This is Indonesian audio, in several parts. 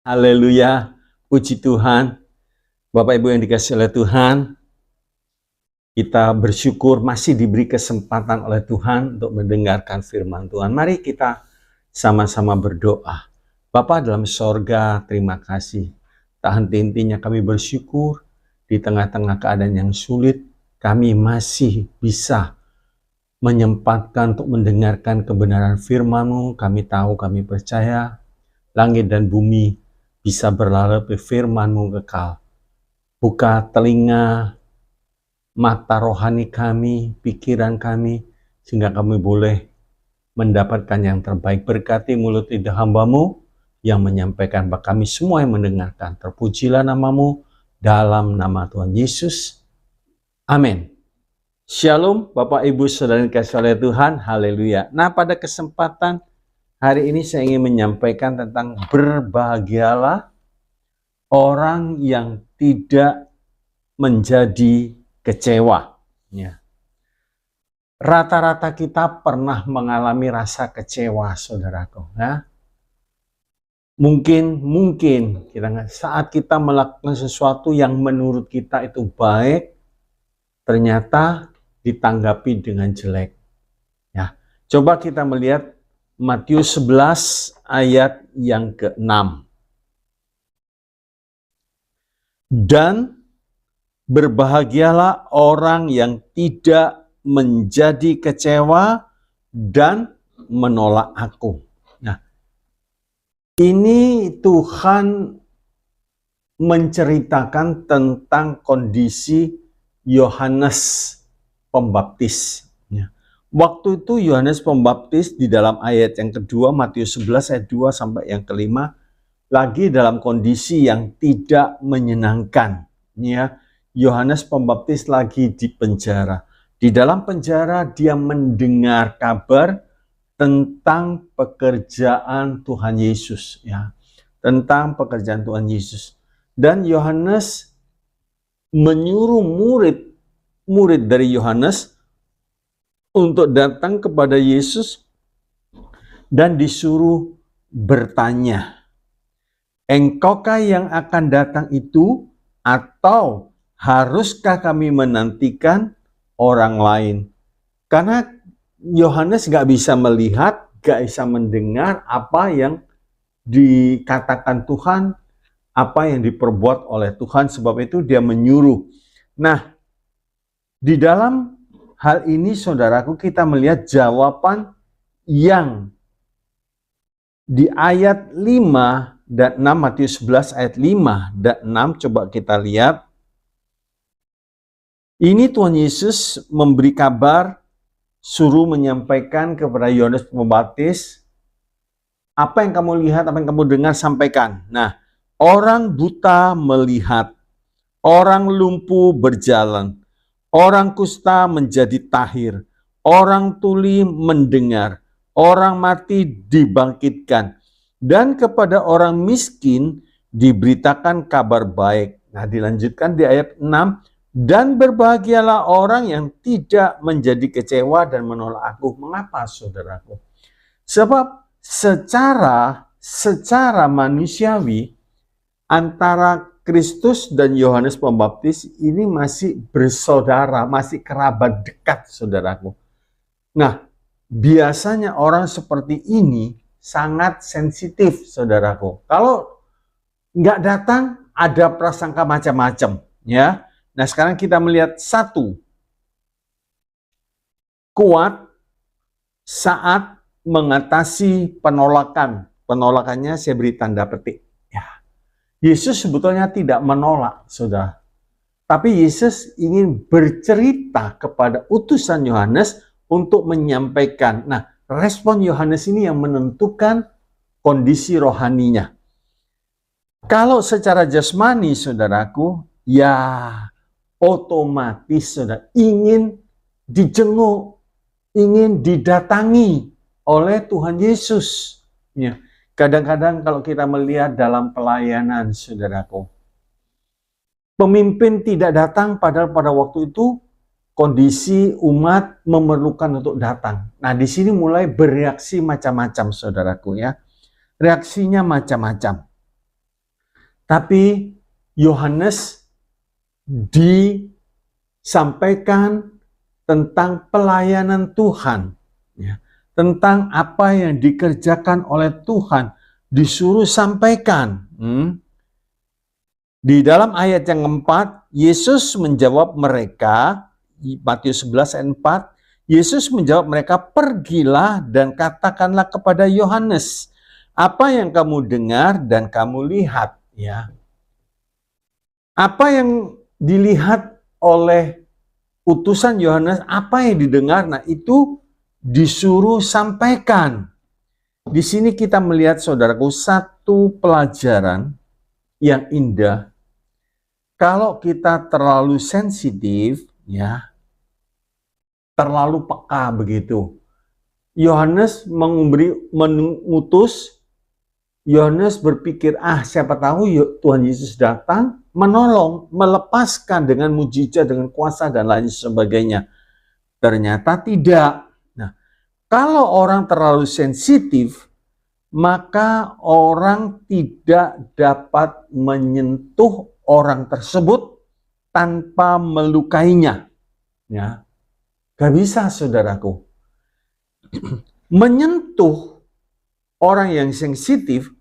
Haleluya, puji Tuhan. Bapak Ibu yang dikasihi oleh Tuhan, kita bersyukur masih diberi kesempatan oleh Tuhan untuk mendengarkan firman Tuhan. Mari kita sama-sama berdoa. Bapa dalam sorga, terima kasih. Tak henti-hentinya kami bersyukur di tengah-tengah keadaan yang sulit, kami masih bisa menyempatkan untuk mendengarkan kebenaran firman-Mu. Kami tahu, kami percaya, langit dan bumi bisa berlalu ke firman-Mu kekal. Buka telinga, mata rohani kami, pikiran kami, sehingga kami boleh mendapatkan yang terbaik. Berkati mulut lidah hamba-Mu yang menyampaikan bagi kami semua yang mendengarkan. Terpujilah nama-Mu dalam nama Tuhan Yesus. Amin. Shalom Bapak Ibu Saudara yang dikasihi oleh Tuhan. Haleluya. Nah, pada kesempatan hari ini saya ingin menyampaikan tentang berbahagialah orang yang tidak menjadi kecewa. Ya. Rata-rata kita pernah mengalami rasa kecewa, saudaraku. Ya. Mungkin saat kita melakukan sesuatu yang menurut kita itu baik, ternyata ditanggapi dengan jelek. Ya. Coba kita melihat Matius 11 ayat yang ke-6. Dan berbahagialah orang yang tidak menjadi kecewa dan menolak aku. Nah, ini Tuhan menceritakan tentang kondisi Yohanes Pembaptis. Waktu itu Yohanes Pembaptis di dalam ayat yang kedua, Matius 11 ayat 2 sampai yang kelima, lagi dalam kondisi yang tidak menyenangkan. Ya, Yohanes Pembaptis lagi di penjara. Di dalam penjara dia mendengar kabar tentang pekerjaan Tuhan Yesus. Ya, tentang pekerjaan Tuhan Yesus. Dan Yohanes menyuruh murid dari Yohanes untuk datang kepada Yesus dan disuruh bertanya, engkaukah yang akan datang itu, atau haruskah kami menantikan orang lain? Karena Yohanes gak bisa melihat, gak bisa mendengar apa yang dikatakan Tuhan, apa yang diperbuat oleh Tuhan, sebab itu dia menyuruh. Nah, di dalam hal ini saudaraku kita melihat jawaban yang di ayat 5 dan 6, Matius 11 ayat 5 dan 6, coba kita lihat. Ini Tuhan Yesus memberi kabar, suruh menyampaikan kepada Yohanes Pembaptis, apa yang kamu lihat, apa yang kamu dengar, sampaikan. Nah, orang buta melihat, orang lumpuh berjalan, orang kusta menjadi tahir, orang tuli mendengar, orang mati dibangkitkan, dan kepada orang miskin diberitakan kabar baik. Nah, dilanjutkan di ayat 6, dan berbahagialah orang yang tidak menjadi kecewa dan menolak aku. Mengapa, saudaraku? Sebab secara manusiawi antara Kristus dan Yohanes Pembaptis ini masih bersaudara, masih kerabat dekat, saudaraku. Nah, biasanya orang seperti ini sangat sensitif, saudaraku. Kalau nggak datang, ada prasangka macam-macam, ya. Nah, sekarang kita melihat satu, kuat saat mengatasi penolakan. Penolakannya saya beri tanda petik. Ya. Yesus sebetulnya tidak menolak, saudara. Tapi Yesus ingin bercerita kepada utusan Yohanes untuk menyampaikan. Nah, respon Yohanes ini yang menentukan kondisi rohaninya. Kalau secara jasmani, saudaraku, ya otomatis saudara ingin dijenguk, ingin didatangi oleh Tuhan Yesus. Ya. Kadang-kadang kalau kita melihat dalam pelayanan, saudaraku, pemimpin tidak datang padahal pada waktu itu kondisi umat memerlukan untuk datang. Nah, di sini mulai bereaksi macam-macam, saudaraku, ya. Reaksinya macam-macam. Tapi Yohanes disampaikan tentang pelayanan Tuhan, ya, tentang apa yang dikerjakan oleh Tuhan, disuruh sampaikan. Di dalam ayat yang keempat, Yesus menjawab mereka, Matius 11 ayat 4, Yesus menjawab mereka, pergilah dan katakanlah kepada Yohanes, apa yang kamu dengar dan kamu lihat. Ya. Apa yang dilihat oleh utusan Yohanes, apa yang didengar, nah itu disuruh sampaikan. Di sini kita melihat, saudaraku, satu pelajaran yang indah. Kalau kita terlalu sensitif, ya, terlalu peka begitu. Yohanes mengutus, Yohanes berpikir, siapa tahu Tuhan Yesus datang, menolong, melepaskan dengan mujizat, dengan kuasa, dan lain sebagainya. Ternyata tidak. Nah, kalau orang terlalu sensitif, maka orang tidak dapat menyentuh orang tersebut tanpa melukainya. Ya, gak bisa, saudaraku. Menyentuh orang yang sensitif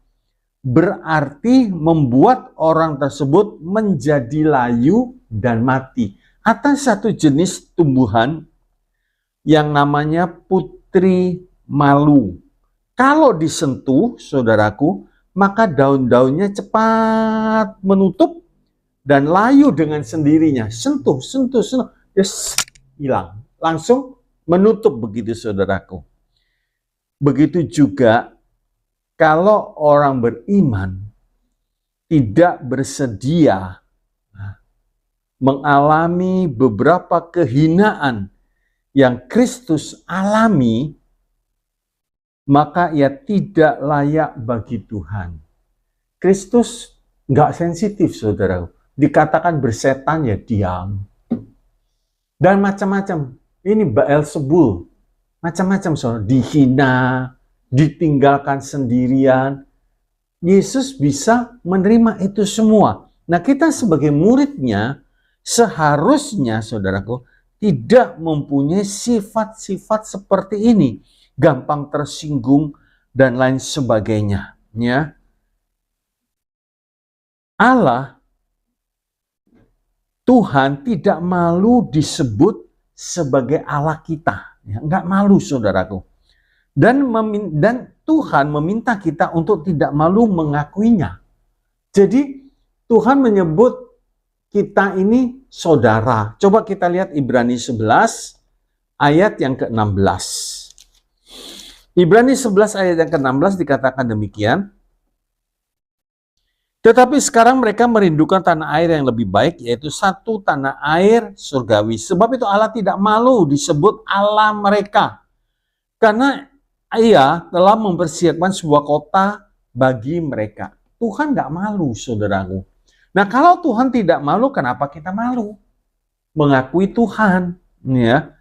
berarti membuat orang tersebut menjadi layu dan mati. Atas satu jenis tumbuhan yang namanya putri malu. Kalau disentuh, saudaraku, maka daun-daunnya cepat menutup dan layu dengan sendirinya. Sentuh, yes, hilang. Langsung menutup begitu, saudaraku. Begitu juga kalau orang beriman tidak bersedia mengalami beberapa kehinaan yang Kristus alami, maka ia tidak layak bagi Tuhan. Kristus nggak sensitif, saudara. Dikatakan bersetan, ya diam. Dan macam-macam. Ini Beelzebul. Macam-macam, saudara. Dihina, ditinggalkan sendirian. Yesus bisa menerima itu semua. Nah, kita sebagai muridnya seharusnya, saudaraku, tidak mempunyai sifat-sifat seperti ini. Gampang tersinggung dan lain sebagainya. Ya. Allah, Tuhan tidak malu disebut sebagai Allah kita. Ya, enggak malu, saudaraku. Dan Tuhan meminta kita untuk tidak malu mengakuinya. Jadi Tuhan menyebut kita ini saudara. Coba kita lihat Ibrani 11 ayat yang ke-16. Ibrani 11 ayat yang ke-16 dikatakan demikian. Tetapi sekarang mereka merindukan tanah air yang lebih baik, yaitu satu tanah air surgawi. Sebab itu Allah tidak malu disebut Allah mereka. Karena Ia telah mempersiapkan sebuah kota bagi mereka. Tuhan nggak malu, saudaraku. Nah, kalau Tuhan tidak malu, kenapa kita malu mengakui Tuhan? Ya,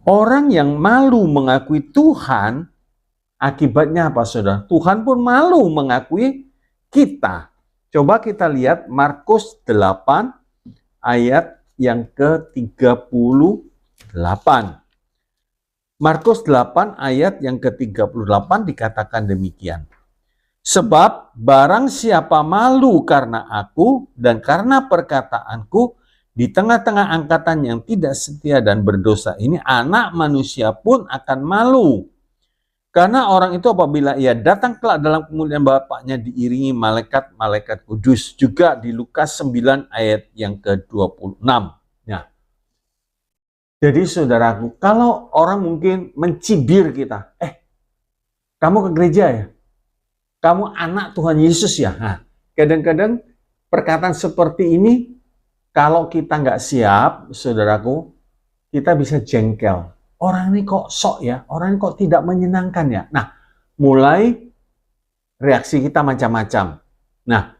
orang yang malu mengakui Tuhan, akibatnya apa, saudara? Tuhan pun malu mengakui kita. Coba kita lihat Markus 8 ayat yang ke-38. Markus 8 ayat yang ke-38 dikatakan demikian. Sebab barang siapa malu karena aku dan karena perkataanku di tengah-tengah angkatan yang tidak setia dan berdosa ini, anak manusia pun akan malu. Karena orang itu apabila ia datang kelak dalam kemuliaan Bapaknya diiringi malaikat-malaikat kudus. Juga di Lukas 9 ayat yang ke-26. Nah, jadi saudaraku, kalau orang mungkin mencibir kita, kamu ke gereja ya? Kamu anak Tuhan Yesus ya? Nah, kadang-kadang perkataan seperti ini, kalau kita nggak siap, saudaraku, kita bisa jengkel. Orang ini kok sok ya? Orang ini kok tidak menyenangkan ya? Nah, mulai reaksi kita macam-macam. Nah,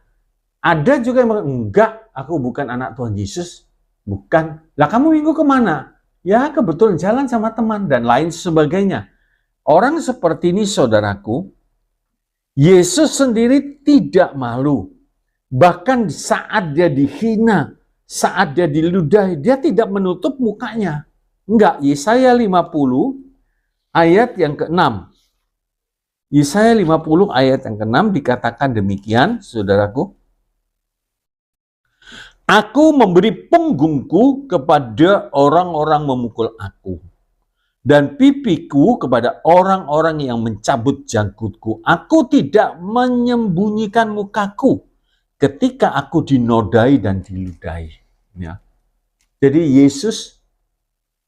ada juga yang mengatakan, enggak, aku bukan anak Tuhan Yesus. Bukan. Lah kamu minggu kemana? Ya kebetulan jalan sama teman dan lain sebagainya. Orang seperti ini, saudaraku, Yesus sendiri tidak malu. Bahkan saat dia dihina, saat dia diludahi, dia tidak menutup mukanya. Enggak, Yesaya 50 ayat yang ke-6. Yesaya 50 ayat yang ke-6 dikatakan demikian, saudaraku. Aku memberi punggungku kepada orang-orang memukul aku, dan pipiku kepada orang-orang yang mencabut janggutku. Aku tidak menyembunyikan mukaku ketika aku dinodai dan diludahi. Ya. Jadi Yesus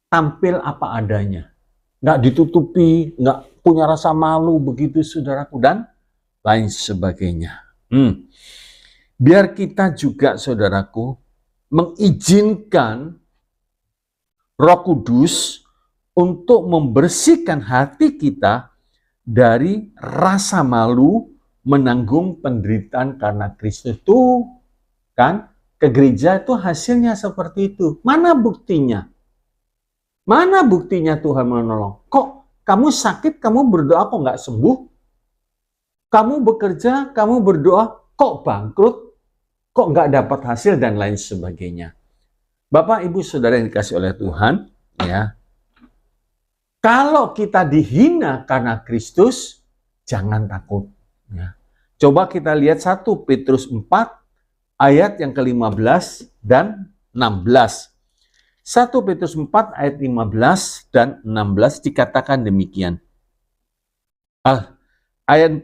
tampil apa adanya. Nggak ditutupi, nggak punya rasa malu begitu saudaraku, dan lain sebagainya. Biar kita juga saudaraku mengizinkan Roh Kudus untuk membersihkan hati kita dari rasa malu menanggung penderitaan karena Kristus itu kan, ke gereja itu hasilnya seperti itu. Mana buktinya? Mana buktinya Tuhan menolong? Kok kamu sakit, kamu berdoa kok nggak sembuh? Kamu bekerja, kamu berdoa kok bangkrut? Kok nggak dapat hasil dan lain sebagainya. Bapak, Ibu, Saudara yang dikasih oleh Tuhan, ya. Kalau kita dihina karena Kristus, jangan takut. Ya. Coba kita lihat 1 Petrus 4 ayat yang ke-15 dan 16. 1 Petrus 4 ayat 15 dan 16 dikatakan demikian. Ayat 14,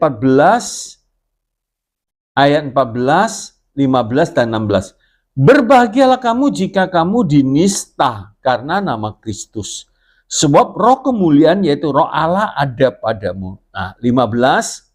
15 dan 16. Berbahagialah kamu jika kamu dinista karena nama Kristus. Sebab roh kemuliaan yaitu roh Allah ada padamu. Nah, 15.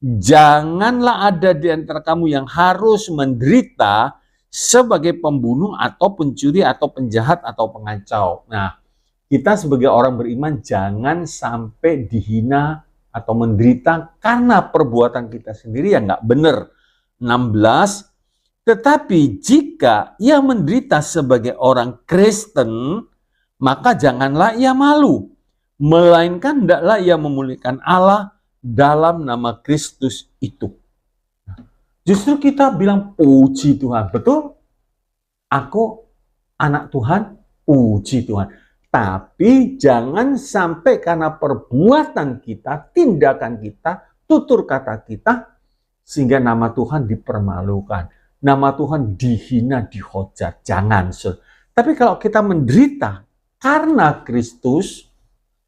Janganlah ada di antara kamu yang harus menderita sebagai pembunuh atau pencuri atau penjahat atau pengacau. Nah, kita sebagai orang beriman jangan sampai dihina atau menderita karena perbuatan kita sendiri yang nggak benar. 16. Tetapi jika ia menderita sebagai orang Kristen, maka janganlah ia malu, melainkan hendaklah ia memuliakan Allah dalam nama Kristus itu. Justru kita bilang puji Tuhan, betul? Aku anak Tuhan, puji Tuhan. Tapi jangan sampai karena perbuatan kita, tindakan kita, tutur kata kita, sehingga nama Tuhan dipermalukan. Nama Tuhan dihina, dihujat. Jangan. Tapi kalau kita menderita karena Kristus,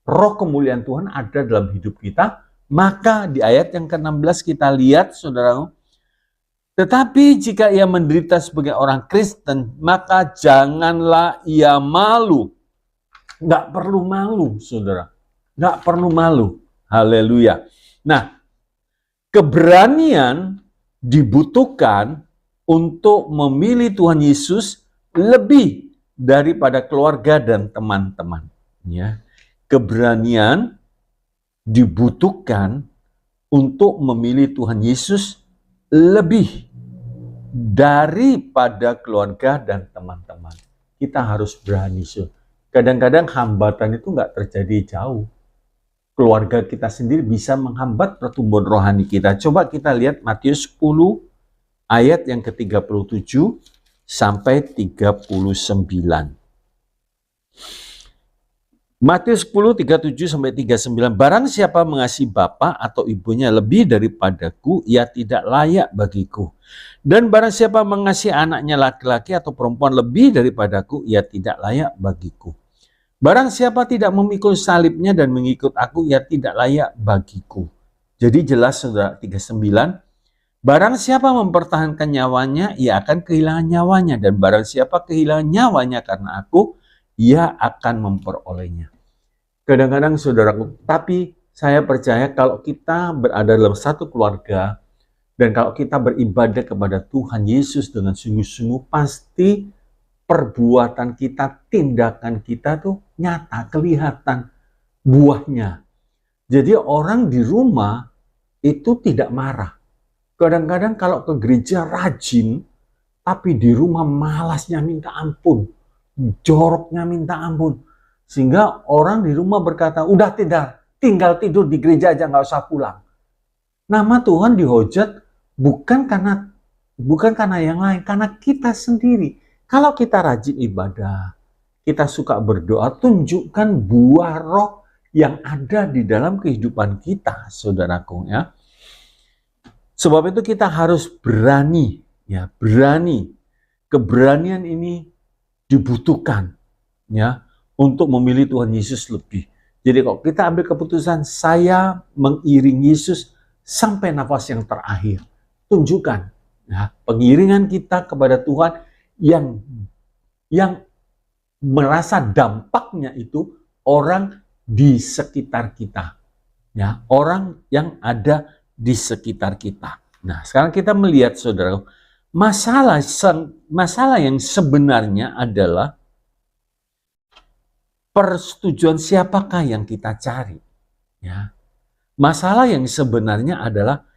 roh kemuliaan Tuhan ada dalam hidup kita, maka di ayat yang ke-16 kita lihat, saudara. Tetapi jika ia menderita sebagai orang Kristen, maka janganlah ia malu. Nggak perlu malu, saudara. Nggak perlu malu. Haleluya. Nah, keberanian dibutuhkan untuk memilih Tuhan Yesus lebih daripada keluarga dan teman-teman. Ya. Keberanian dibutuhkan untuk memilih Tuhan Yesus lebih daripada keluarga dan teman-teman. Kita harus berani. Kadang-kadang hambatan itu nggak terjadi jauh. Keluarga kita sendiri bisa menghambat pertumbuhan rohani kita. Coba kita lihat Matius 10 ayat yang ke-37 sampai 39. Matius 10, 37 sampai 39. Barang siapa mengasihi bapa atau ibunya lebih daripadaku, ia tidak layak bagiku. Dan barang siapa mengasihi anaknya laki-laki atau perempuan lebih daripadaku, ia tidak layak bagiku. Barang siapa tidak memikul salibnya dan mengikut aku, ia tidak layak bagiku. Jadi jelas saudara, 39. Barang siapa mempertahankan nyawanya, ia akan kehilangan nyawanya. Dan barang siapa kehilangan nyawanya karena aku, ia akan memperolehnya. Kadang-kadang saudaraku, tapi saya percaya kalau kita berada dalam satu keluarga, dan kalau kita beribadah kepada Tuhan Yesus dengan sungguh-sungguh, pasti perbuatan kita, tindakan kita tuh nyata, kelihatan buahnya. Jadi orang di rumah itu tidak marah. Kadang-kadang kalau ke gereja rajin, tapi di rumah malasnya minta ampun, joroknya minta ampun. Sehingga orang di rumah berkata, udah tinggal tidur di gereja aja, nggak usah pulang. Nama Tuhan dihujat bukan karena Bukan karena yang lain, karena kita sendiri. Kalau kita rajin ibadah, kita suka berdoa, tunjukkan buah roh yang ada di dalam kehidupan kita, saudaraku, ya. Sebab itu kita harus berani, ya, berani. Keberanian ini dibutuhkan, ya, untuk memilih Tuhan Yesus lebih. Jadi kalau kita ambil keputusan, saya mengiring Yesus sampai nafas yang terakhir, tunjukkan, ya, pengiringan kita kepada Tuhan yang merasa dampaknya itu orang di sekitar kita, ya, orang yang ada di sekitar kita. Nah, sekarang kita melihat, saudara, masalah yang sebenarnya adalah persetujuan siapakah yang kita cari, ya. Masalah yang sebenarnya adalah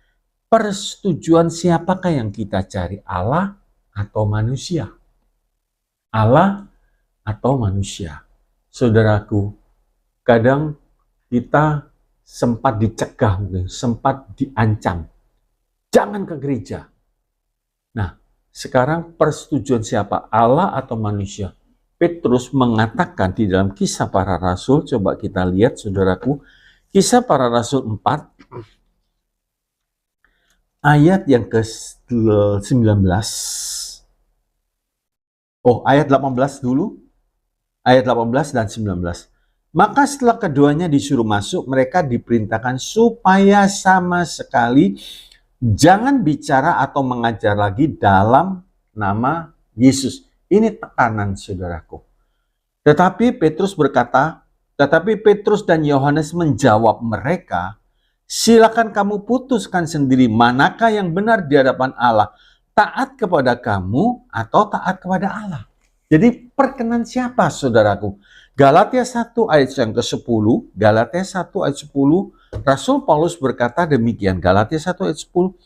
persetujuan siapakah yang kita cari, Allah atau manusia. Allah atau manusia. Saudaraku, kadang kita sempat dicegah, sempat diancam. Jangan ke gereja. Nah, sekarang persetujuan siapa? Allah atau manusia? Petrus mengatakan di dalam Kisah Para Rasul, coba kita lihat, saudaraku, Kisah Para Rasul 4, ayat yang ke-19. Ayat 18 dulu. Ayat 18 dan 19. Maka setelah keduanya disuruh masuk, mereka diperintahkan supaya sama sekali jangan bicara atau mengajar lagi dalam nama Yesus. Ini tekanan, saudaraku. Tetapi Petrus dan Yohanes menjawab mereka, silakan kamu putuskan sendiri manakah yang benar di hadapan Allah, taat kepada kamu atau taat kepada Allah. Jadi perkenan siapa, saudaraku? Galatia 1 ayat yang ke-10, Galatia 1 ayat 10, Rasul Paulus berkata demikian, Galatia 1 ayat 10,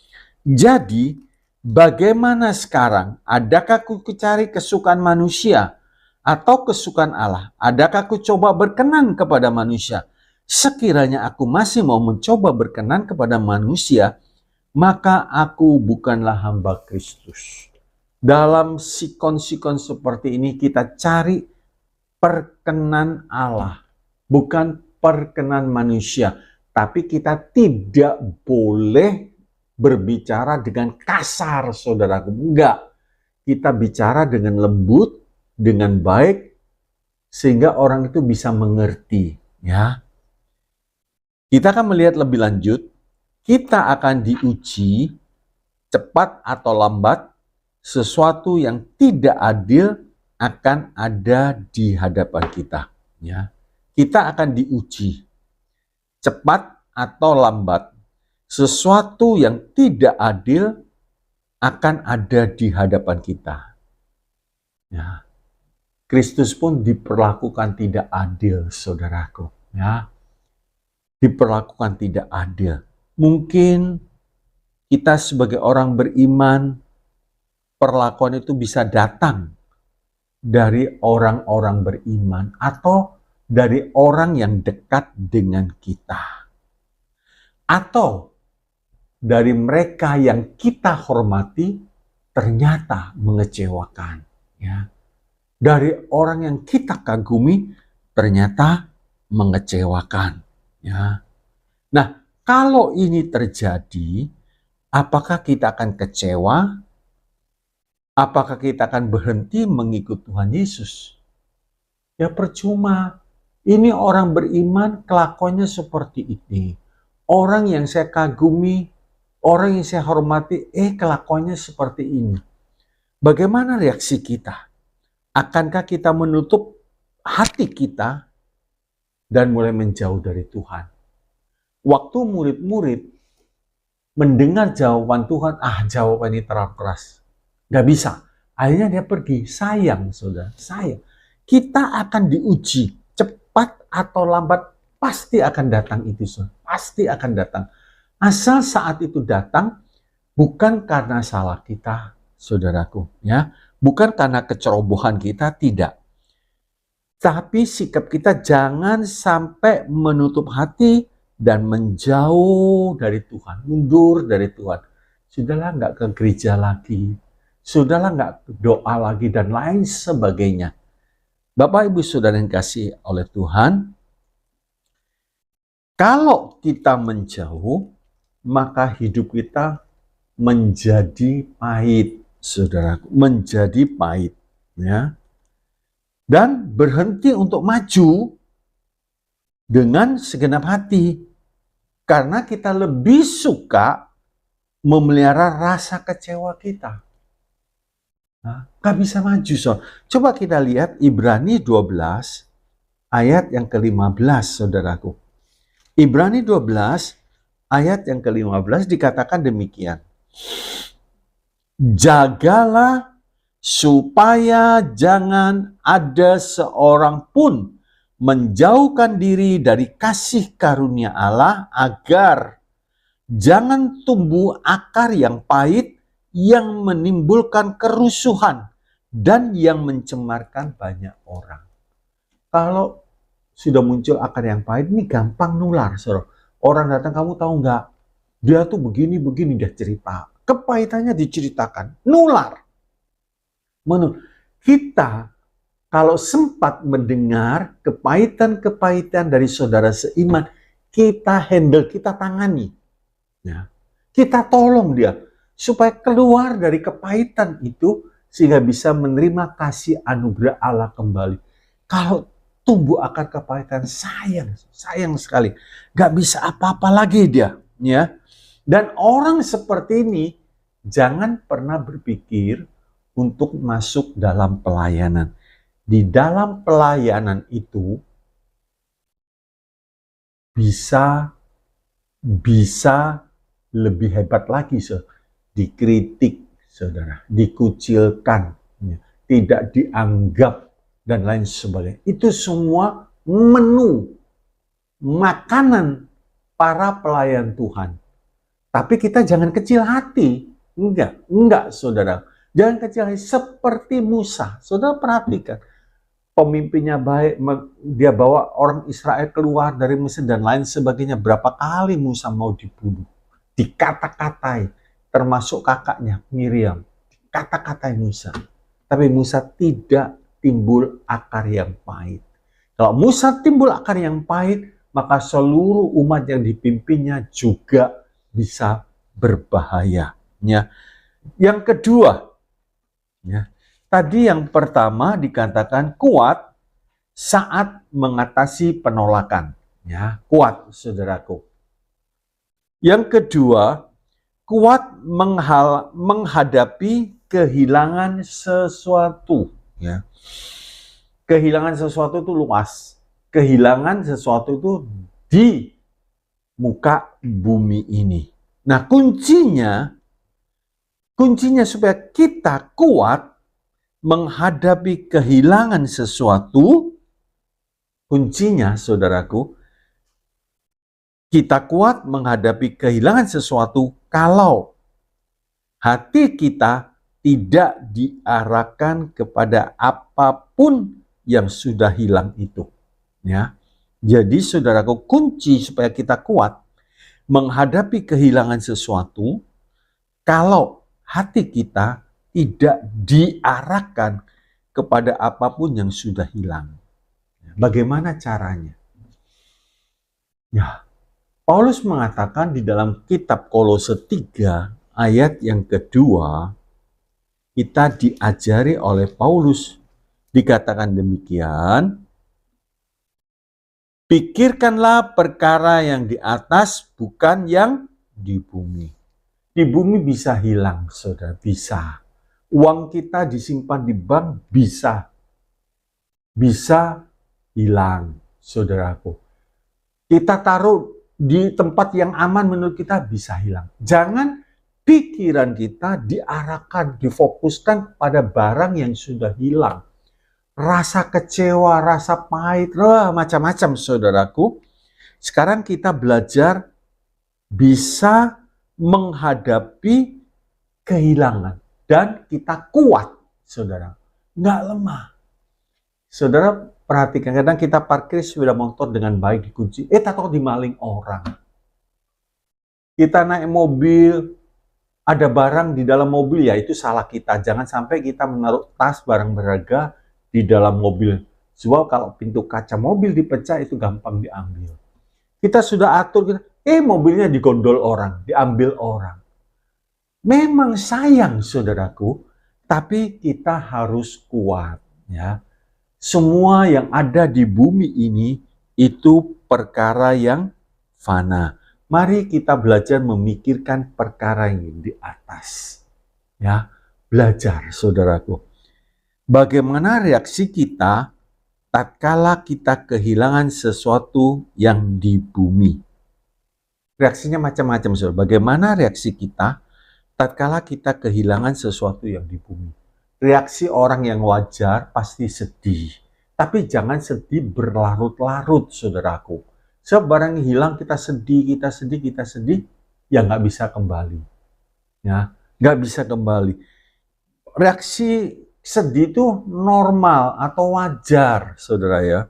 jadi bagaimana sekarang? Adakah ku cari kesukaan manusia atau kesukaan Allah? Adakah ku coba berkenan kepada manusia? Sekiranya aku masih mau mencoba berkenan kepada manusia, maka aku bukanlah hamba Kristus. Dalam sikon-sikon seperti ini kita cari perkenan Allah, bukan perkenan manusia. Tapi kita tidak boleh berbicara dengan kasar, saudaraku. Enggak. Kita bicara dengan lembut, dengan baik, sehingga orang itu bisa mengerti, ya. Kita akan melihat lebih lanjut, kita akan diuji cepat atau lambat, sesuatu yang tidak adil akan ada di hadapan kita, ya. Kita akan diuji cepat atau lambat, sesuatu yang tidak adil akan ada di hadapan kita, ya. Kristus pun diperlakukan tidak adil, saudaraku, ya. Diperlakukan tidak adil. Mungkin kita sebagai orang beriman, perlakuan itu bisa datang dari orang-orang beriman atau dari orang yang dekat dengan kita, atau dari mereka yang kita hormati ternyata mengecewakan, ya. Dari orang yang kita kagumi ternyata mengecewakan, ya. Nah, kalau ini terjadi, apakah kita akan kecewa? Apakah kita akan berhenti mengikut Tuhan Yesus? Ya percuma. Ini orang beriman kelakuannya seperti ini. Orang yang saya kagumi, orang yang saya hormati, kelakuannya seperti ini. Bagaimana reaksi kita? Akankah kita menutup hati kita dan mulai menjauh dari Tuhan? Waktu murid-murid mendengar jawaban Tuhan, jawaban ini terlalu keras. Gak bisa. Akhirnya dia pergi. Sayang, saudara. Sayang. Kita akan diuji. Cepat atau lambat pasti akan datang itu, saudara. Pasti akan datang. Asal saat itu datang, bukan karena salah kita, saudaraku, ya. Bukan karena kecerobohan kita, tidak. Tapi sikap kita jangan sampai menutup hati dan menjauh dari Tuhan, mundur dari Tuhan. sudahlah nggak ke gereja lagi, sudahlah nggak doa lagi, dan lain sebagainya. Bapak, Ibu, Saudara yang kasih oleh Tuhan, kalau kita menjauh, maka hidup kita menjadi pahit, saudaraku, menjadi pahit, ya. Dan berhenti untuk maju dengan segenap hati, karena kita lebih suka memelihara rasa kecewa kita. Gak bisa maju, so. Coba kita lihat Ibrani 12 ayat yang ke-15, saudaraku. Ibrani 12 ayat yang ke-15 dikatakan demikian. Jagalah supaya jangan ada seorang pun menjauhkan diri dari kasih karunia Allah, agar jangan tumbuh akar yang pahit yang menimbulkan kerusuhan dan yang mencemarkan banyak orang. Kalau sudah muncul akar yang pahit, ini gampang nular, saudara. Orang datang, kamu tahu nggak? Dia tuh begini-begini, dia cerita. Kepahitannya diceritakan, nular. Kita kalau sempat mendengar kepahitan-kepahitan dari saudara seiman, kita handle, kita tangani. Ya. Kita tolong dia supaya keluar dari kepahitan itu sehingga bisa menerima kasih anugerah Allah kembali. Kalau tumbuh akar kepahitan, sayang sekali. Gak bisa apa-apa lagi dia. Ya. Dan orang seperti ini jangan pernah berpikir untuk masuk dalam pelayanan. Di dalam pelayanan itu bisa lebih hebat lagi, dikritik, saudara, dikucilkan, tidak dianggap, dan lain sebagainya. Itu semua menu makanan para pelayan Tuhan. Tapi kita jangan kecil hati. Enggak, saudara. Jangan kecil hati seperti Musa. Saudara perhatikan. Pemimpinnya baik, dia bawa orang Israel keluar dari Mesir dan lain sebagainya. Berapa kali Musa mau dibunuh, dikata-katai, termasuk kakaknya Miriam, dikata-katai Musa. Tapi Musa tidak timbul akar yang pahit. Kalau Musa timbul akar yang pahit, maka seluruh umat yang dipimpinnya juga bisa berbahaya. Ya. Yang kedua, ya. Tadi yang pertama dikatakan kuat saat mengatasi penolakan. Ya, kuat, saudaraku. Yang kedua, kuat menghadapi kehilangan sesuatu. Ya. Kehilangan sesuatu itu luas. Kehilangan sesuatu itu di muka bumi ini. Nah, kuncinya supaya kita kuat menghadapi kehilangan sesuatu, kuncinya, saudaraku, kita kuat menghadapi kehilangan sesuatu kalau hati kita tidak diarahkan kepada apapun yang sudah hilang itu. Ya. Jadi, saudaraku, kunci supaya kita kuat menghadapi kehilangan sesuatu kalau hati kita tidak diarahkan kepada apapun yang sudah hilang. Bagaimana caranya? Ya, Paulus mengatakan di dalam kitab Kolose 3 ayat yang kedua, kita diajari oleh Paulus, dikatakan demikian, pikirkanlah perkara yang di atas, bukan yang di bumi. Di bumi bisa hilang, saudara, bisa. Uang kita disimpan di bank bisa hilang, saudaraku. Kita taruh di tempat yang aman menurut kita bisa hilang. Jangan pikiran kita diarahkan, difokuskan pada barang yang sudah hilang. Rasa kecewa, rasa pahit, macam-macam, saudaraku. Sekarang kita belajar bisa menghadapi kehilangan. Dan kita kuat, saudara. Nggak lemah. Saudara, perhatikan, kadang kita parkir sepeda motor dengan baik dikunci. Takut dimaling orang. Kita naik mobil, ada barang di dalam mobil, ya itu salah kita. Jangan sampai kita menaruh tas barang berharga di dalam mobil. Sebab kalau pintu kaca mobil dipecah itu gampang diambil. Kita sudah atur, mobilnya digondol orang, diambil orang. Memang sayang saudaraku, tapi kita harus kuat ya. Semua yang ada di bumi ini itu perkara yang fana. Mari kita belajar memikirkan perkara yang di atas. Ya, belajar saudaraku. Bagaimana reaksi kita tatkala kita kehilangan sesuatu yang di bumi? Reaksinya macam-macam, saudara. Bagaimana reaksi kita tatkala kita kehilangan sesuatu yang di bumi? Reaksi orang yang wajar pasti sedih. Tapi jangan sedih berlarut-larut, saudaraku. Sebab barang hilang kita sedih, ya nggak bisa kembali. Ya, nggak bisa kembali. Reaksi sedih itu normal atau wajar, saudara ya.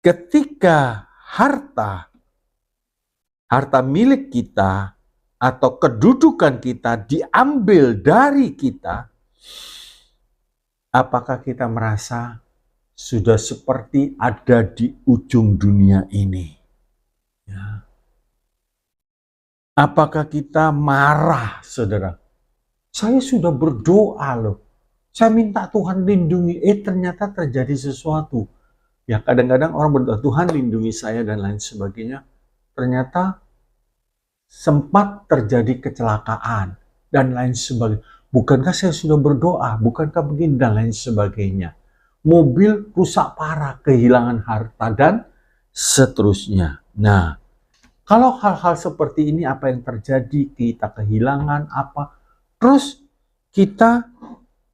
Ketika harta milik kita atau kedudukan kita diambil dari kita, apakah kita merasa sudah seperti ada di ujung dunia ini? Ya. Apakah kita marah, saudara? Saya sudah berdoa loh. Saya minta Tuhan lindungi. Ternyata terjadi sesuatu. Ya kadang-kadang orang berdoa, Tuhan lindungi saya dan lain sebagainya. Ternyata sempat terjadi kecelakaan dan lain sebagainya. Bukankah saya sudah berdoa? Bukankah begini dan lain sebagainya? Mobil rusak parah, kehilangan harta dan seterusnya. Nah, kalau hal-hal seperti ini apa yang terjadi? Kita kehilangan apa? Terus kita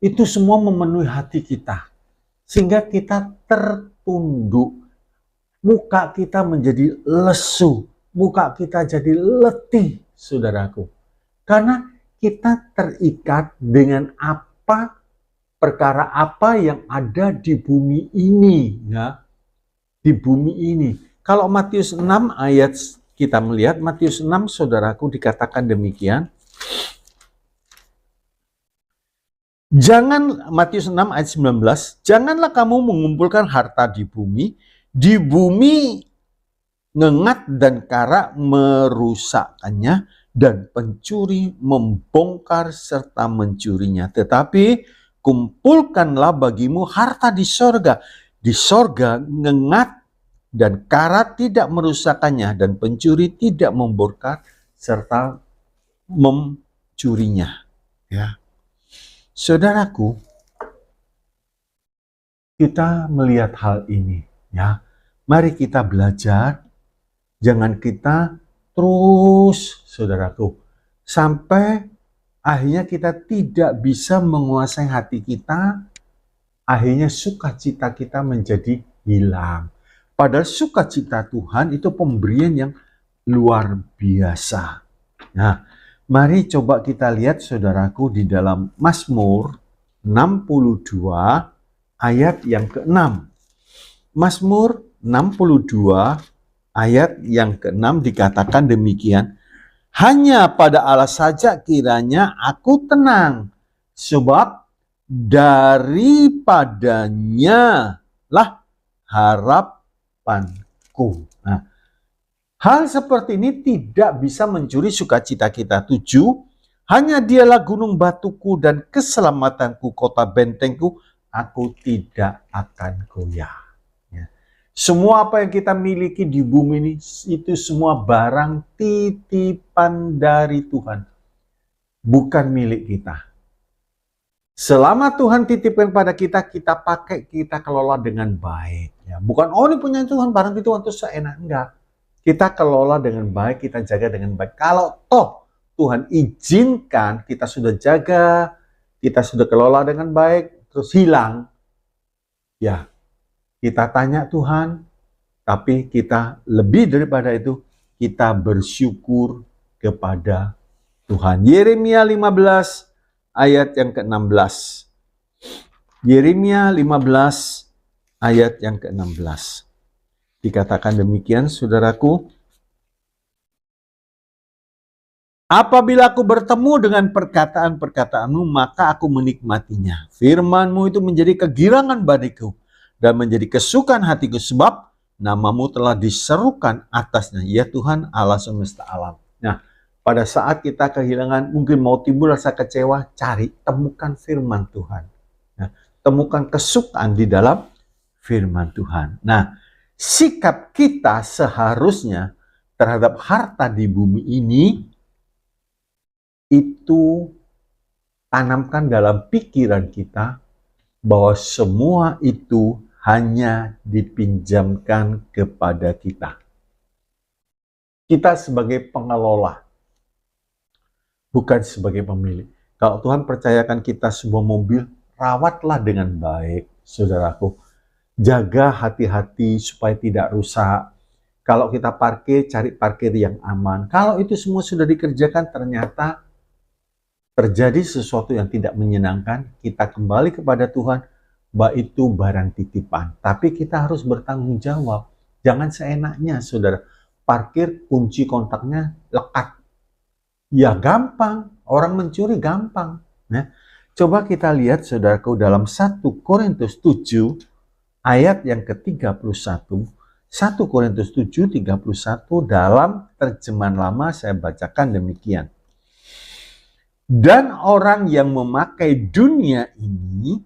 itu semua memenuhi hati kita. Sehingga kita tertunduk. Muka kita menjadi lesu. Muka kita jadi letih, saudaraku. Karena kita terikat dengan perkara apa yang ada di bumi ini, ya. Di bumi ini. Kalau Matius 6 ayat kita melihat Matius 6, saudaraku, dikatakan demikian. Matius 6 ayat 19, janganlah kamu mengumpulkan harta di bumi ngengat dan kara merusakkannya, dan pencuri membongkar serta mencurinya. Tetapi kumpulkanlah bagimu harta di sorga. Di sorga ngengat dan kara tidak merusakkannya, dan pencuri tidak membongkar serta mencurinya. Ya, saudaraku, kita melihat hal ini. Ya, mari kita belajar. Jangan kita terus, saudaraku, sampai akhirnya kita tidak bisa menguasai hati kita, akhirnya sukacita kita menjadi hilang. Padahal sukacita Tuhan itu pemberian yang luar biasa. Nah, mari coba kita lihat, saudaraku, di dalam Mazmur 62 ayat yang ke-6. Mazmur 62 ayat yang ke-6 dikatakan demikian, hanya pada Allah saja kiranya aku tenang, sebab daripadanya lah harapanku. Nah, hal seperti ini tidak bisa mencuri sukacita kita. 7, hanya dialah gunung batuku dan keselamatanku, kota bentengku, aku tidak akan goyah. Semua apa yang kita miliki di bumi ini, itu semua barang titipan dari Tuhan. Bukan milik kita. Selama Tuhan titipkan pada kita, kita pakai, kita kelola dengan baik. Ya, bukan, ini punya Tuhan, barang itu Tuhan, terus seenak. Enggak. Kita kelola dengan baik, kita jaga dengan baik. Kalau toh Tuhan izinkan, kita sudah jaga, kita sudah kelola dengan baik, terus hilang. Ya, kita tanya Tuhan, tapi kita lebih daripada itu, kita bersyukur kepada Tuhan. Yeremia 15 ayat yang ke-16. Yeremia 15 ayat yang ke-16. Dikatakan demikian, saudaraku. Apabila aku bertemu dengan perkataan-perkataanmu, maka aku menikmatinya. Firman-Mu itu menjadi kegirangan bagiku dan menjadi kesukaan hatiku, sebab namamu telah diserukan atasnya, ya Tuhan Allah semesta alam. Nah, pada saat kita kehilangan, mungkin mau timbul rasa kecewa, temukan firman Tuhan. Nah, temukan kesukaan di dalam firman Tuhan. Nah, sikap kita seharusnya terhadap harta di bumi ini, itu tanamkan dalam pikiran kita bahwa semua itu hanya dipinjamkan kepada kita. Kita sebagai pengelola, bukan sebagai pemilik. Kalau Tuhan percayakan kita sebuah mobil, rawatlah dengan baik, saudaraku. Jaga hati-hati supaya tidak rusak. Kalau kita parkir, cari parkir yang aman. Kalau itu semua sudah dikerjakan, ternyata terjadi sesuatu yang tidak menyenangkan, kita kembali kepada Tuhan, bahwa itu barang titipan. Tapi kita harus bertanggung jawab. Jangan seenaknya, saudara. Parkir, kunci kontaknya lekat. Ya gampang, orang mencuri gampang. Nah, coba kita lihat, saudaraku, dalam 1 Korintus 7, ayat yang ke-31. 1 Korintus 7, 31 dalam terjemahan lama saya bacakan demikian. Dan orang yang memakai dunia ini,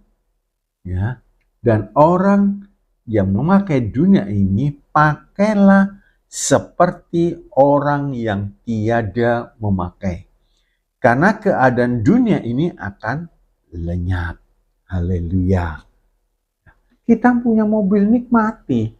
ya, dan orang yang memakai dunia ini, pakailah seperti orang yang tiada memakai. Karena keadaan dunia ini akan lenyap. Haleluya. Kita punya mobil, nikmati,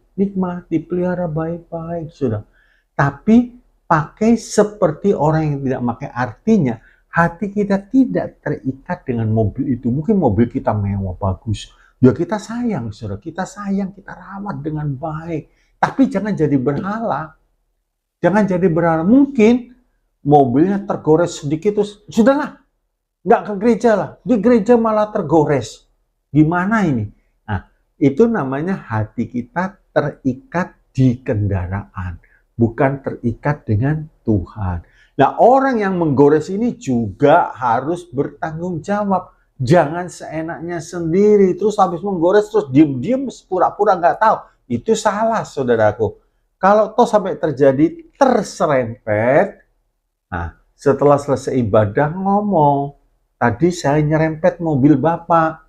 pelihara baik-baik, sudah. Tapi pakai seperti orang yang tidak memakai, artinya hati kita tidak terikat dengan mobil itu. Mungkin mobil kita mewah, bagus. Ya kita sayang, saudara. Kita sayang, kita rawat dengan baik. Tapi jangan jadi berhala. Jangan jadi berhala. Mungkin mobilnya tergores sedikit, terus sudahlah. Nggak ke gereja lah. Di gereja malah tergores. Gimana ini? Nah, itu namanya hati kita terikat di kendaraan. Bukan terikat dengan Tuhan. Nah, orang yang menggores ini juga harus bertanggung jawab. Jangan seenaknya sendiri, terus habis menggores, terus diem-diem, pura-pura nggak tahu. Itu salah, saudaraku. Kalau toh sampai terjadi terserempet, nah, setelah selesai ibadah ngomong, tadi saya nyerempet mobil Bapak,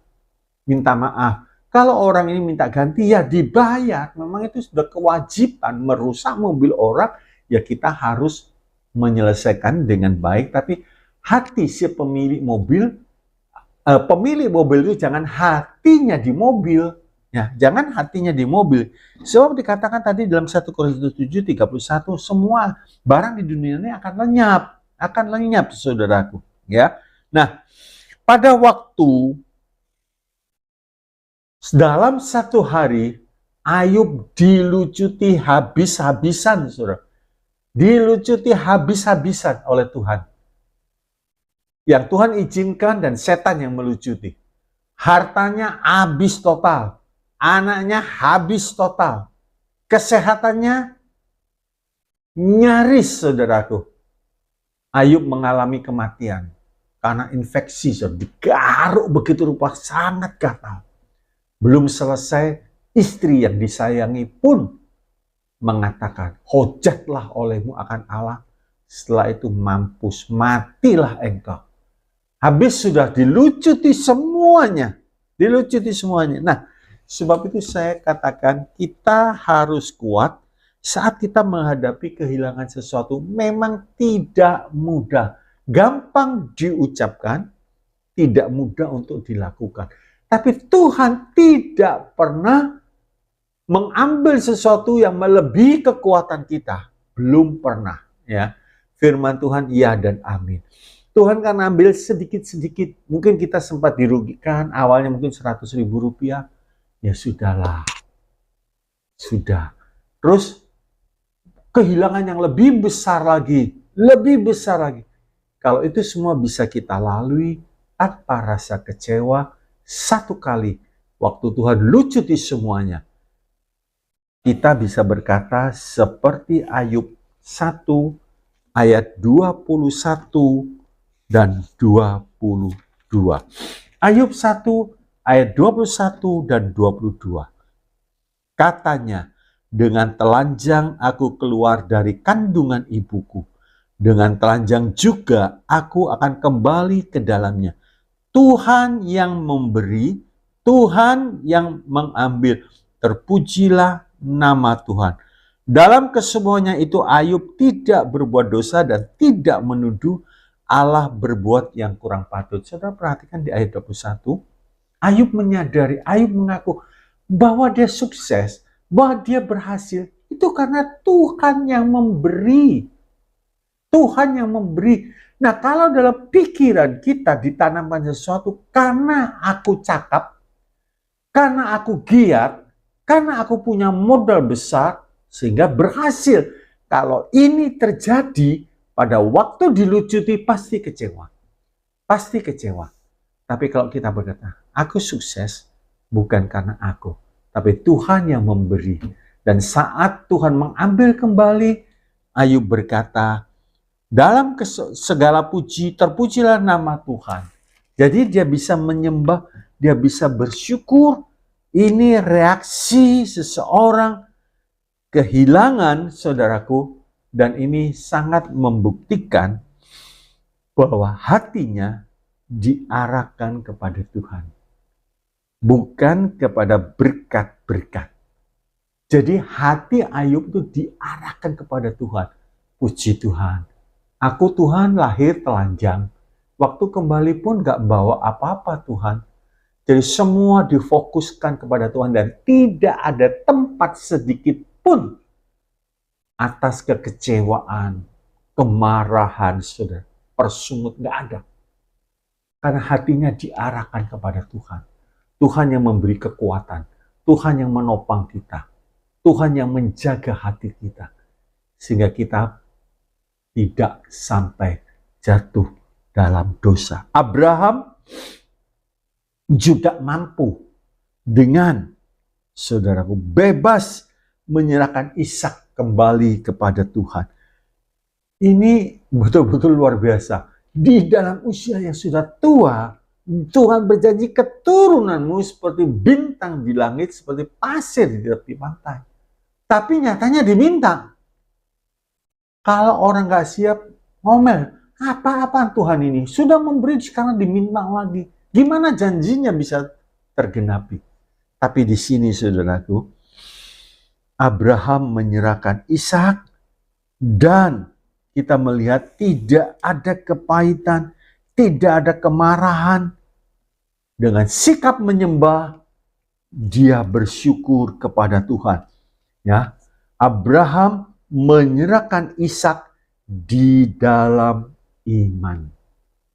minta maaf. Kalau orang ini minta ganti, ya dibayar. Memang itu sudah kewajiban, merusak mobil orang, ya kita harus menyelesaikan dengan baik. Tapi hati si pemilik mobil itu jangan hatinya di mobil, ya, jangan hatinya di mobil. Sebab dikatakan tadi dalam 1 Korintus 7, 31, semua barang di dunia ini akan lenyap, saudaraku, ya. Nah, pada waktu dalam satu hari Ayub dilucuti habis-habisan, saudara. Dilucuti habis-habisan oleh Tuhan. Yang Tuhan izinkan dan setan yang melucuti. Hartanya habis total. Anaknya habis total. Kesehatannya nyaris, saudaraku. Ayub mengalami kematian. Karena infeksi, saudara. Digaruk begitu rupa, sangat gatal. Belum selesai, istri yang disayangi pun mengatakan, hojatlah olehmu akan Allah, setelah itu mampus, matilah engkau. Habis sudah dilucuti semuanya. Nah, sebab itu saya katakan kita harus kuat saat kita menghadapi kehilangan sesuatu. Memang tidak mudah. Gampang diucapkan, tidak mudah untuk dilakukan. Tapi Tuhan tidak pernah mengambil sesuatu yang melebihi kekuatan kita. Belum pernah, ya. Firman Tuhan ya dan amin. Tuhan kan ambil sedikit-sedikit. Mungkin kita sempat dirugikan, awalnya mungkin 100.000 rupiah. Ya sudahlah. Sudah. Terus kehilangan yang lebih besar lagi. Kalau itu semua bisa kita lalui tanpa rasa kecewa, satu kali waktu Tuhan lucuti semuanya, kita bisa berkata seperti Ayub 1 ayat 21 dan 22. Ayub 1 ayat 21 dan 22. Katanya, dengan telanjang aku keluar dari kandungan ibuku. Dengan telanjang juga aku akan kembali ke dalamnya. Tuhan yang memberi, Tuhan yang mengambil. Terpujilah nama Tuhan. Dalam kesemuanya itu Ayub tidak berbuat dosa dan tidak menuduh Allah berbuat yang kurang patut. Saudara perhatikan di ayat 21. Ayub menyadari, Ayub mengaku bahwa dia sukses, bahwa dia berhasil. Itu karena Tuhan yang memberi. Tuhan yang memberi. Nah, kalau dalam pikiran kita ditanamkan sesuatu karena aku cakap, karena aku giat, karena aku punya modal besar, sehingga berhasil. Kalau ini terjadi, pada waktu dilucuti pasti kecewa. Pasti kecewa. Tapi kalau kita berkata, aku sukses bukan karena aku, tapi Tuhan yang memberi. Dan saat Tuhan mengambil kembali, Ayub berkata, dalam segala puji, terpujilah nama Tuhan. Jadi dia bisa menyembah, dia bisa bersyukur. Ini reaksi seseorang kehilangan, saudaraku, dan ini sangat membuktikan bahwa hatinya diarahkan kepada Tuhan, bukan kepada berkat-berkat. Jadi hati Ayub itu diarahkan kepada Tuhan. Puji Tuhan, aku Tuhan lahir telanjang, waktu kembali pun gak bawa apa-apa Tuhan. Jadi semua difokuskan kepada Tuhan dan tidak ada tempat sedikit pun atas kekecewaan, kemarahan, saudara, persungut, gak ada. Karena hatinya diarahkan kepada Tuhan. Tuhan yang memberi kekuatan, Tuhan yang menopang kita, Tuhan yang menjaga hati kita, sehingga kita tidak sampai jatuh dalam dosa. Abraham juga mampu dengan, saudaraku, bebas menyerahkan Ishak kembali kepada Tuhan. Ini betul-betul luar biasa. Di dalam usia yang sudah tua, Tuhan berjanji keturunanmu seperti bintang di langit, seperti pasir di tepi pantai. Tapi nyatanya diminta. Kalau orang gak siap, ngomel. Apa-apaan Tuhan ini? Sudah memberi, sekarang diminta lagi. Gimana janjinya bisa tergenapi? Tapi di sini, saudaraku, Abraham menyerahkan Ishak dan kita melihat tidak ada kepahitan, tidak ada kemarahan. Dengan sikap menyembah, dia bersyukur kepada Tuhan. Ya, Abraham menyerahkan Ishak di dalam iman.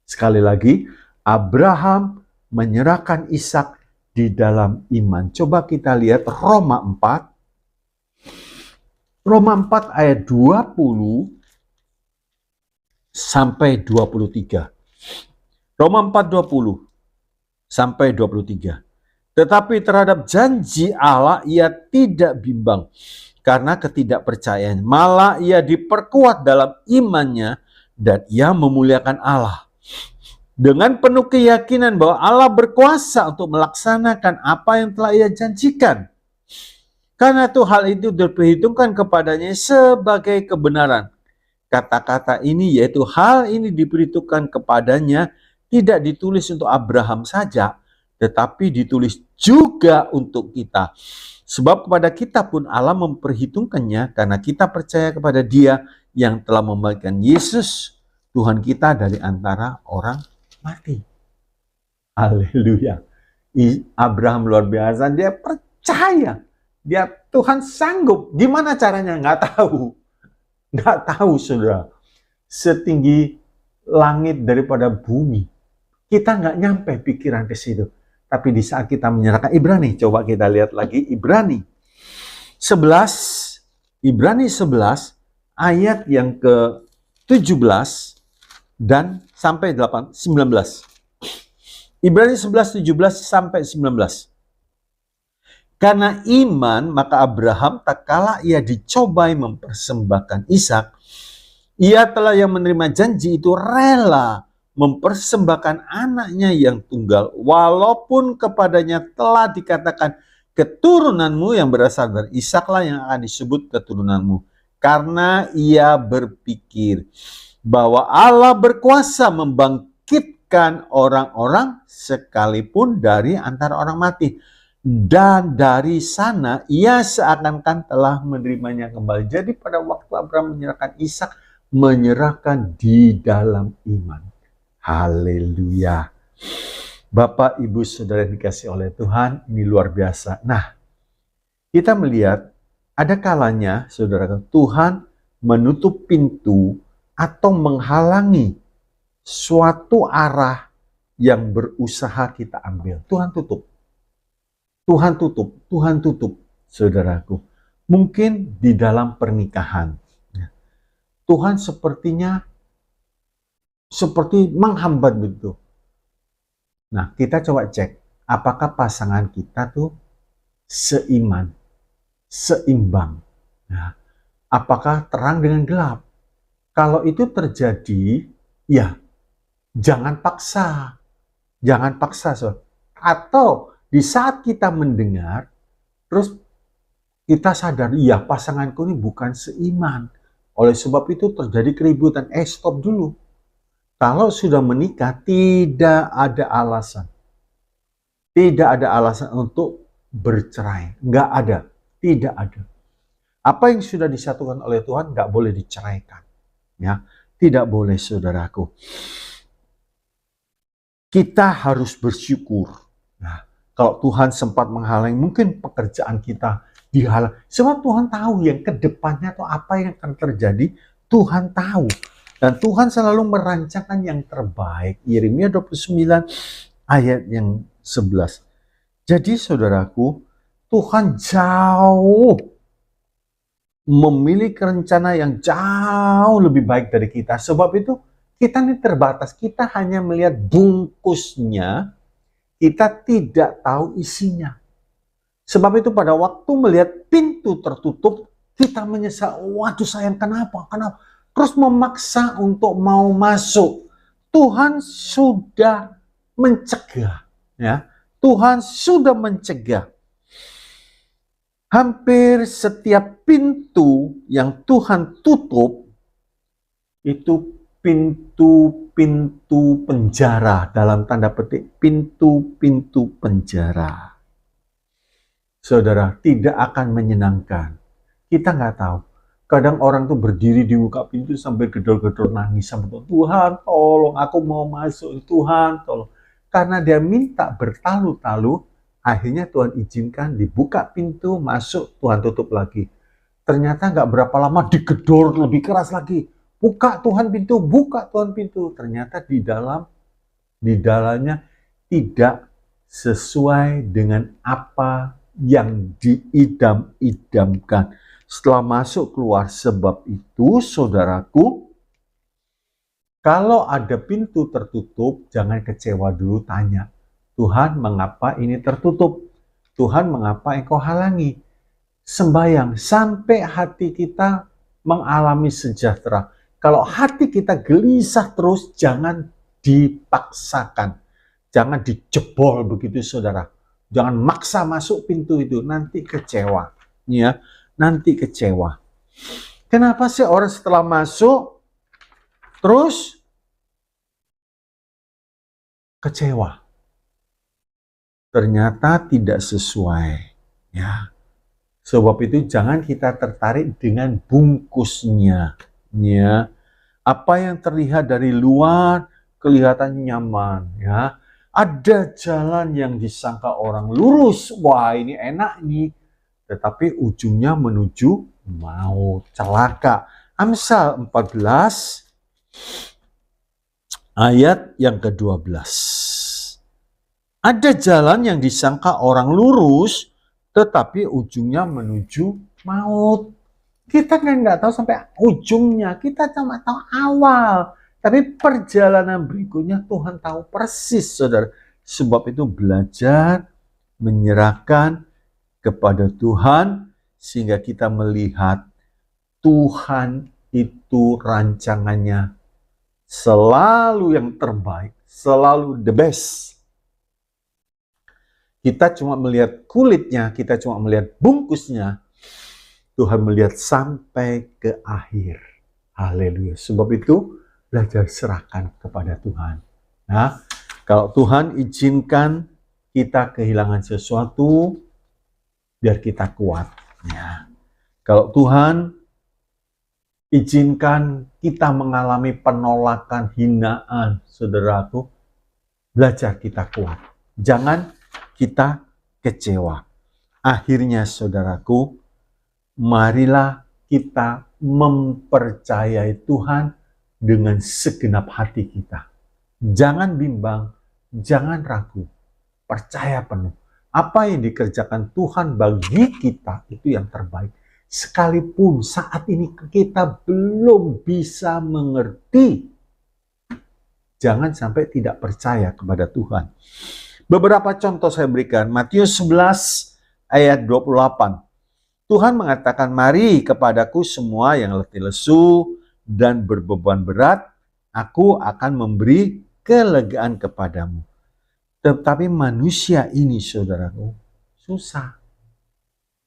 Sekali lagi, Abraham menyerahkan Ishak di dalam iman. Coba kita lihat Roma 4. Roma 4 ayat 20 sampai 23. Roma 4:20 sampai 23. Tetapi terhadap janji Allah ia tidak bimbang karena ketidakpercayaan. Malah ia diperkuat dalam imannya dan ia memuliakan Allah. Dengan penuh keyakinan bahwa Allah berkuasa untuk melaksanakan apa yang telah ia janjikan. Karena itu hal itu diperhitungkan kepadanya sebagai kebenaran. Kata-kata ini yaitu hal ini diperhitungkan kepadanya tidak ditulis untuk Abraham saja, tetapi ditulis juga untuk kita. Sebab kepada kita pun Allah memperhitungkannya karena kita percaya kepada Dia yang telah membangkitkan Yesus, Tuhan kita dari antara orang mati. Haleluya. Abraham luar biasa, dia percaya. Dia Tuhan sanggup. Gimana caranya? Nggak tahu. Nggak tahu, saudara. Setinggi langit daripada bumi. Kita nggak nyampe pikiran ke situ. Tapi di saat kita menyerahkan, Ibrani, coba kita lihat lagi. Ibrani 11 ayat yang ke-17 dan sampai 19. Ibrani 11, 17 sampai 19. Karena iman, maka Abraham tak kala ia dicobai mempersembahkan Ishak, Ia telah yang menerima janji itu rela mempersembahkan anaknya yang tunggal, walaupun kepadanya telah dikatakan keturunanmu yang berasal dari Ishaklah yang akan disebut keturunanmu. Karena ia berpikir bahwa Allah berkuasa membangkitkan orang-orang sekalipun dari antara orang mati. Dan dari sana ia seakan-akan telah menerimanya kembali. Jadi pada waktu Abraham menyerahkan Ishak, menyerahkan di dalam iman. Haleluya. Bapak, Ibu, Saudara yang dikasih oleh Tuhan, ini luar biasa. Nah, kita melihat ada kalanya, saudara, Tuhan menutup pintu atau menghalangi suatu arah yang berusaha kita ambil. Tuhan tutup. Tuhan tutup, Tuhan tutup, saudaraku. Mungkin di dalam pernikahan. Tuhan sepertinya seperti menghambat begitu. Nah, kita coba cek, apakah pasangan kita tuh seiman, seimbang. Nah, apakah terang dengan gelap? Kalau itu terjadi, ya jangan paksa. Jangan paksa, so. Atau di saat kita mendengar, terus kita sadar, iya pasanganku ini bukan seiman. Oleh sebab itu terjadi keributan. Stop dulu. Kalau sudah menikah, tidak ada alasan. Tidak ada alasan untuk bercerai. Nggak ada. Tidak ada. Apa yang sudah disatukan oleh Tuhan nggak boleh diceraikan. Ya, tidak boleh, saudaraku. Kita harus bersyukur. Nah, kalau Tuhan sempat menghalangi, mungkin pekerjaan kita dihalang. Sebab Tuhan tahu yang kedepannya atau apa yang akan terjadi, Tuhan tahu. Dan Tuhan selalu merancangkan yang terbaik. Yeremia 29 ayat yang 11. Jadi saudaraku, Tuhan jauh memiliki rencana yang jauh lebih baik dari kita. Sebab itu kita ini terbatas. Kita hanya melihat bungkusnya, kita tidak tahu isinya. Sebab itu pada waktu melihat pintu tertutup, kita menyesal, waduh sayang kenapa? Terus memaksa untuk mau masuk. Tuhan sudah mencegah. Ya, Tuhan sudah mencegah. Hampir setiap pintu yang Tuhan tutup, itu pintu-pintu penjara, dalam tanda petik, pintu-pintu penjara. Saudara, tidak akan menyenangkan. Kita nggak tahu. Kadang orang tuh berdiri di muka pintu sampai gedor-gedor nangis. Sampai Tuhan tolong, aku mau masuk. Tuhan tolong. Karena dia minta bertalu-talu, akhirnya Tuhan izinkan dibuka pintu, masuk, Tuhan tutup lagi. Ternyata nggak berapa lama digedor lebih keras lagi. Buka Tuhan pintu, buka Tuhan pintu. Ternyata di dalamnya tidak sesuai dengan apa yang diidam-idamkan. Setelah masuk keluar, sebab itu saudaraku, kalau ada pintu tertutup, jangan kecewa dulu, tanya, Tuhan mengapa ini tertutup? Tuhan mengapa engkau halangi? Sembayang sampai hati kita mengalami sejahtera. Kalau hati kita gelisah terus, jangan dipaksakan. Jangan dijebol begitu, saudara. Jangan maksa masuk pintu itu, nanti kecewa. Ya, nanti kecewa. Kenapa sih orang setelah masuk terus kecewa? Ternyata tidak sesuai. Ya. Sebab itu jangan kita tertarik dengan bungkusnya. Ya. Apa yang terlihat dari luar kelihatan nyaman, ya. Ada jalan yang disangka orang lurus, wah ini enak nih, tetapi ujungnya menuju maut, celaka. Amsal 14 ayat yang ke-12. Ada jalan yang disangka orang lurus, tetapi ujungnya menuju maut. Kita kan nggak tahu sampai ujungnya, kita cuma tahu awal. Tapi perjalanan berikutnya Tuhan tahu persis, saudara. Sebab itu belajar menyerahkan kepada Tuhan, sehingga kita melihat Tuhan itu rancangannya selalu yang terbaik, selalu the best. Kita cuma melihat kulitnya, kita cuma melihat bungkusnya. Tuhan melihat sampai ke akhir. Haleluya. Sebab itu, belajar serahkan kepada Tuhan. Nah, kalau Tuhan izinkan kita kehilangan sesuatu, biar kita kuat. Ya. Kalau Tuhan izinkan kita mengalami penolakan, hinaan, saudaraku, belajar kita kuat. Jangan kita kecewa. Akhirnya, saudaraku, marilah kita mempercayai Tuhan dengan segenap hati kita. Jangan bimbang, jangan ragu, percaya penuh. Apa yang dikerjakan Tuhan bagi kita itu yang terbaik. Sekalipun saat ini kita belum bisa mengerti, jangan sampai tidak percaya kepada Tuhan. Beberapa contoh saya berikan. Matius 11 ayat 28. Tuhan mengatakan, mari kepadaku semua yang letih lesu dan berbeban berat, aku akan memberi kelegaan kepadamu. Tetapi manusia ini, saudaraku, susah.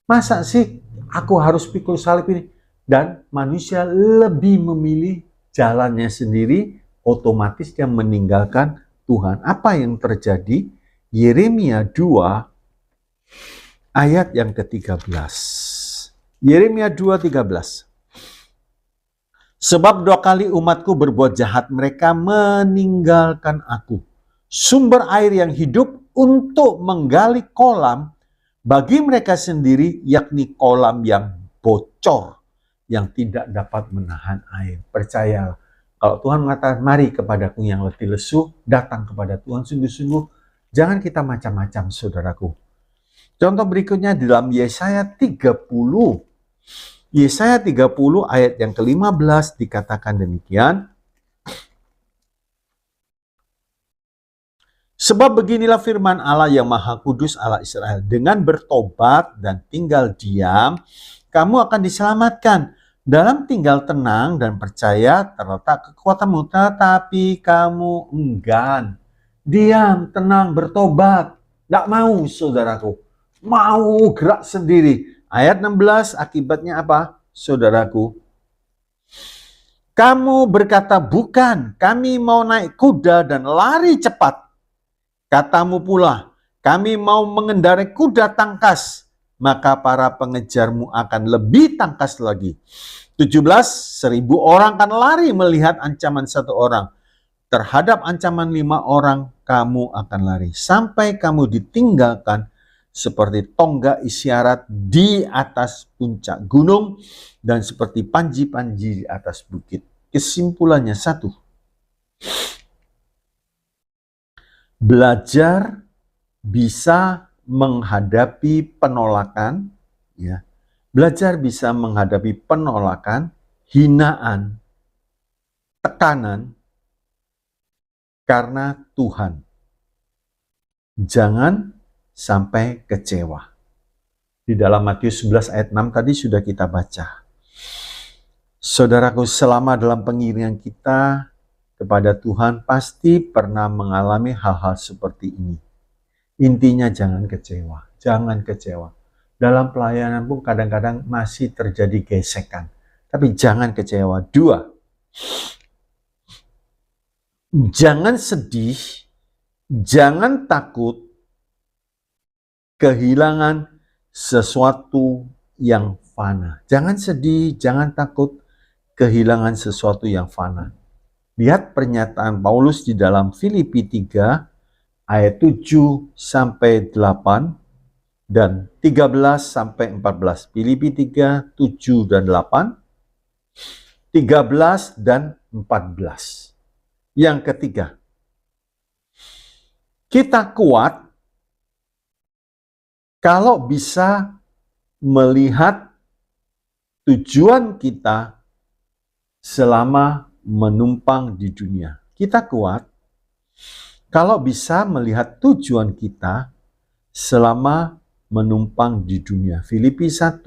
Masa sih aku harus pikul salib ini? Dan manusia lebih memilih jalannya sendiri, otomatis dia meninggalkan Tuhan. Apa yang terjadi? Yeremia 2 ayat yang ke-13. Yeremia 2:13. Sebab 2 kali umatku berbuat jahat, mereka meninggalkan aku, sumber air yang hidup, untuk menggali kolam bagi mereka sendiri, yakni kolam yang bocor, yang tidak dapat menahan air. Percayalah, kalau Tuhan mengatakan, mari kepadaku yang letih lesu, datang kepada Tuhan sungguh-sungguh. Jangan kita macam-macam, saudaraku. Contoh berikutnya di dalam Yesaya 30. Yesaya 30 ayat yang ke-15 dikatakan demikian. Sebab beginilah firman Allah yang Maha Kudus, Allah Israel. Dengan bertobat dan tinggal diam, kamu akan diselamatkan. Dalam tinggal tenang dan percaya terletak kekuatanmu. Tetapi kamu enggan. Diam, tenang, bertobat. Tidak mau, saudaraku. Mau gerak sendiri. Ayat 16, akibatnya apa, saudaraku? Kamu berkata, bukan, kami mau naik kuda dan lari cepat. Katamu pula, kami mau mengendarai kuda tangkas, maka para pengejarmu akan lebih tangkas lagi. 17, 1.000 orang akan lari melihat ancaman 1 orang. Terhadap ancaman 5 orang, kamu akan lari. Sampai kamu ditinggalkan seperti tonggak isyarat di atas puncak gunung dan seperti panji-panji di atas bukit. Kesimpulannya satu. Belajar bisa menghadapi penolakan, ya. Belajar bisa menghadapi penolakan, hinaan, tekanan karena Tuhan. Jangan sampai kecewa. Di dalam Matius 11 ayat 6 tadi sudah kita baca. Saudaraku, selama dalam pengiringan kita kepada Tuhan pasti pernah mengalami hal-hal seperti ini. Intinya jangan kecewa, jangan kecewa. Dalam pelayanan pun kadang-kadang masih terjadi gesekan. Tapi jangan kecewa. 2, jangan sedih, jangan takut kehilangan sesuatu yang fana. Jangan sedih, jangan takut kehilangan sesuatu yang fana. Lihat pernyataan Paulus di dalam Filipi 3 ayat 7 sampai 8 dan 13 sampai 14. Filipi 3, 7 dan 8, 13 dan 14. Yang ketiga, kita kuat kalau bisa melihat tujuan kita selama menumpang di dunia. Kita kuat kalau bisa melihat tujuan kita selama menumpang di dunia. Filipi 1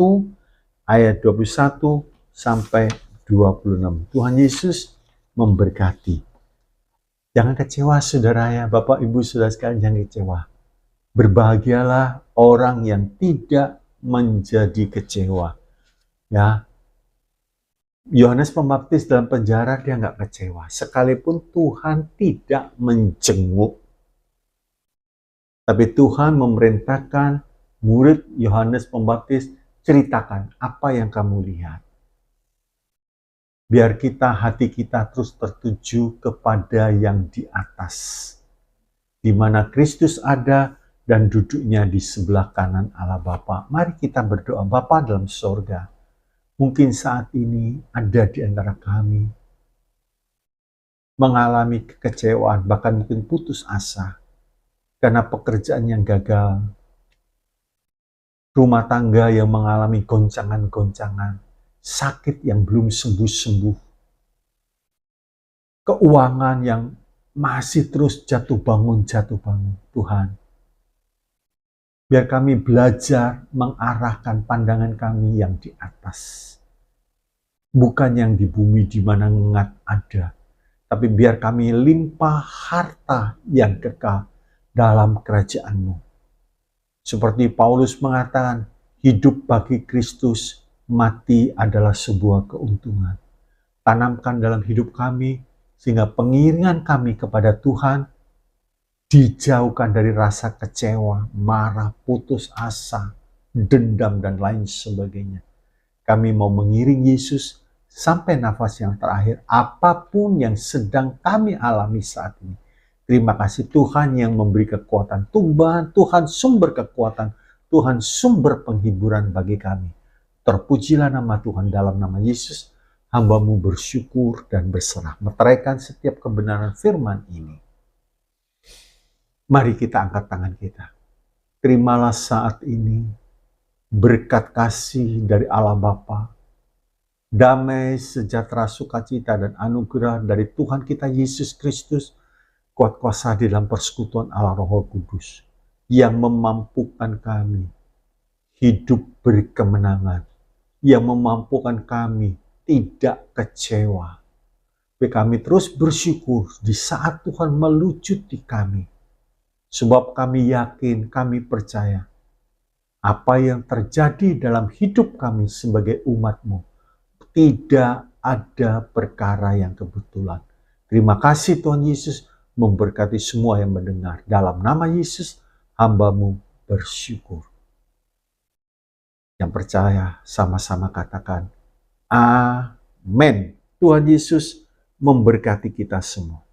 ayat 21 sampai 26. Tuhan Yesus memberkati. Jangan kecewa saudara ya, Bapak Ibu saudara sekalian, jangan kecewa. Berbahagialah orang yang tidak menjadi kecewa. Ya, Yohanes Pembaptis dalam penjara dia nggak kecewa. Sekalipun Tuhan tidak menjenguk. Tapi Tuhan memerintahkan murid Yohanes Pembaptis, ceritakan apa yang kamu lihat. Biar hati kita terus tertuju kepada yang di atas. Di mana Kristus ada dan duduknya di sebelah kanan Allah Bapa. Mari kita berdoa. Bapa dalam sorga, mungkin saat ini ada di antara kami mengalami kekecewaan, bahkan mungkin putus asa karena pekerjaan yang gagal, rumah tangga yang mengalami goncangan-goncangan, sakit yang belum sembuh-sembuh, keuangan yang masih terus jatuh bangun. Tuhan, biar kami belajar mengarahkan pandangan kami yang di atas, bukan yang di bumi di mana ngengat ada, tapi biar kami limpah harta yang kekal dalam kerajaan-Mu. Seperti Paulus mengatakan, hidup bagi Kristus, mati adalah sebuah keuntungan. Tanamkan dalam hidup kami, sehingga pengiringan kami kepada Tuhan dijauhkan dari rasa kecewa, marah, putus asa, dendam, dan lain sebagainya. Kami mau mengiring Yesus sampai nafas yang terakhir, apapun yang sedang kami alami saat ini. Terima kasih Tuhan yang memberi kekuatan. Tuhan sumber kekuatan, Tuhan sumber penghiburan bagi kami. Terpujilah nama Tuhan. Dalam nama Yesus, hamba-Mu bersyukur dan berserah. Meteraikan setiap kebenaran firman ini. Mari kita angkat tangan kita. Terimalah saat ini berkat kasih dari Allah Bapa, damai, sejahtera, sukacita, dan anugerah dari Tuhan kita Yesus Kristus, kuat kuasa di dalam persekutuan Allah Roh Kudus, yang memampukan kami hidup berkemenangan, yang memampukan kami tidak kecewa. Kami terus bersyukur di saat Tuhan melucuti kami, sebab kami yakin, kami percaya, apa yang terjadi dalam hidup kami sebagai umat-Mu, tidak ada perkara yang kebetulan. Terima kasih Tuhan Yesus, memberkati semua yang mendengar. Dalam nama Yesus, hamba-Mu bersyukur. Yang percaya, sama-sama katakan, Amin. Tuhan Yesus memberkati kita semua.